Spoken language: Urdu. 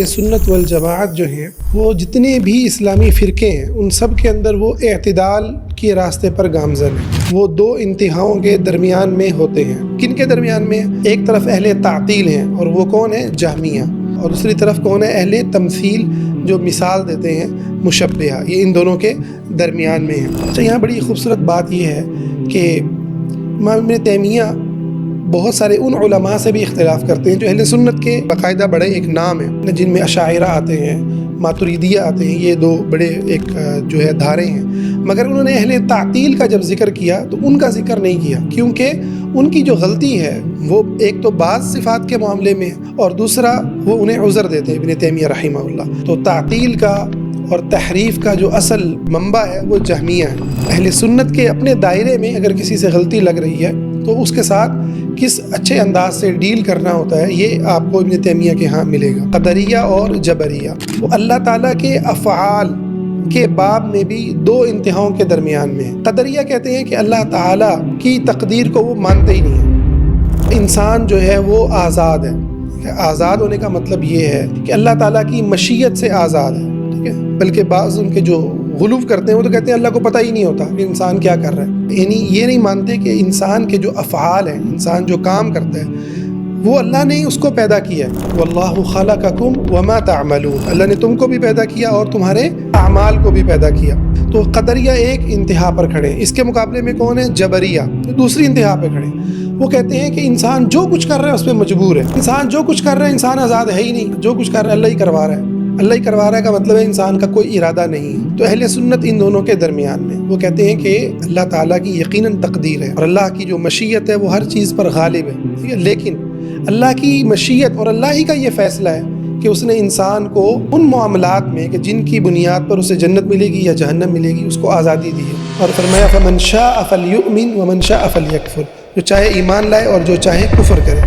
اہل سنت والجماعت جو ہیں وہ جتنے بھی اسلامی فرقے ہیں ان سب کے اندر وہ اعتدال کے راستے پر گامزن ہیں. وہ دو انتہاؤں کے درمیان میں ہوتے ہیں. کن کے درمیان میں؟ ایک طرف اہل تعطیل ہیں اور وہ کون ہے؟ جہمیہ. اور دوسری طرف کون ہے؟ اہل تمثیل جو مثال دیتے ہیں مشبہہ. یہ ان دونوں کے درمیان میں ہیں. اچھا، یہاں بڑی خوبصورت بات یہ ہے کہ امام ابن تیمیہ بہت سارے ان علماء سے بھی اختلاف کرتے ہیں جو اہل سنت کے باقاعدہ بڑے ایک نام ہیں، جن میں اشاعرہ آتے ہیں، ماتریدیہ آتے ہیں. یہ دو بڑے ایک جو ہے دھارے ہیں. مگر انہوں نے اہل تعطیل کا جب ذکر کیا تو ان کا ذکر نہیں کیا، کیونکہ ان کی جو غلطی ہے وہ ایک تو بعض صفات کے معاملے میں اور دوسرا وہ انہیں عذر دیتے ہیں ابن تیمیہ رحمہ اللہ. تو تعطیل کا اور تحریف کا جو اصل منبع ہے وہ جہمیہ ہے. اہل سنت کے اپنے دائرے میں اگر کسی سے غلطی لگ رہی ہے تو اس کے ساتھ کس اچھے انداز سے ڈیل کرنا ہوتا ہے یہ آپ کو ابن تیمیہ کے ہاں ملے گا. قدریہ اور جبریہ وہ اللہ تعالیٰ کے افعال کے باب میں بھی دو انتہاؤں کے درمیان میں ہیں. قدریہ کہتے ہیں کہ اللہ تعالیٰ کی تقدیر کو وہ مانتے ہی نہیں ہیں. انسان جو ہے وہ آزاد ہے. آزاد ہونے کا مطلب یہ ہے کہ اللہ تعالیٰ کی مشیت سے آزاد ہے. ٹھیک ہے، بلکہ بعض ان کے جو غلو کرتے ہیں وہ تو کہتے ہیں اللہ کو پتہ ہی نہیں ہوتا کہ انسان کیا کر رہا ہے. یعنی یہ نہیں مانتے کہ انسان کے جو افعال ہیں، انسان جو کام کرتا ہے وہ اللہ نے اس کو پیدا کیا ہے. واللہ خلقکم وما تعملون، اللہ نے تم کو بھی پیدا کیا اور تمہارے اعمال کو بھی پیدا کیا. تو قدریہ ایک انتہا پر کھڑے ہیں. اس کے مقابلے میں کون ہے؟ جبریہ دوسری انتہا پہ کھڑے ہیں. وہ کہتے ہیں کہ انسان جو کچھ کر رہا ہے اس پہ مجبور ہے. انسان جو کچھ کر رہا ہے، انسان آزاد ہے ہی نہیں. جو کچھ کر رہا ہے اللہ ہی کروا رہا ہے. اللہ ہی کروا رہا ہے کا مطلب ہے انسان کا کوئی ارادہ نہیں ہے. تو اہل سنت ان دونوں کے درمیان میں وہ کہتے ہیں کہ اللہ تعالیٰ کی یقیناً تقدیر ہے اور اللہ کی جو مشیت ہے وہ ہر چیز پر غالب ہے. ٹھیک ہے، لیکن اللہ کی مشیت اور اللہ ہی کا یہ فیصلہ ہے کہ اس نے انسان کو ان معاملات میں کہ جن کی بنیاد پر اسے جنت ملے گی یا جہنم ملے گی اس کو آزادی دی ہے. اور فرمایا فمن شاء فلیؤمن ومن شاء فلیکفر، جو چاہے ایمان لائے اور جو چاہے کفر کرے.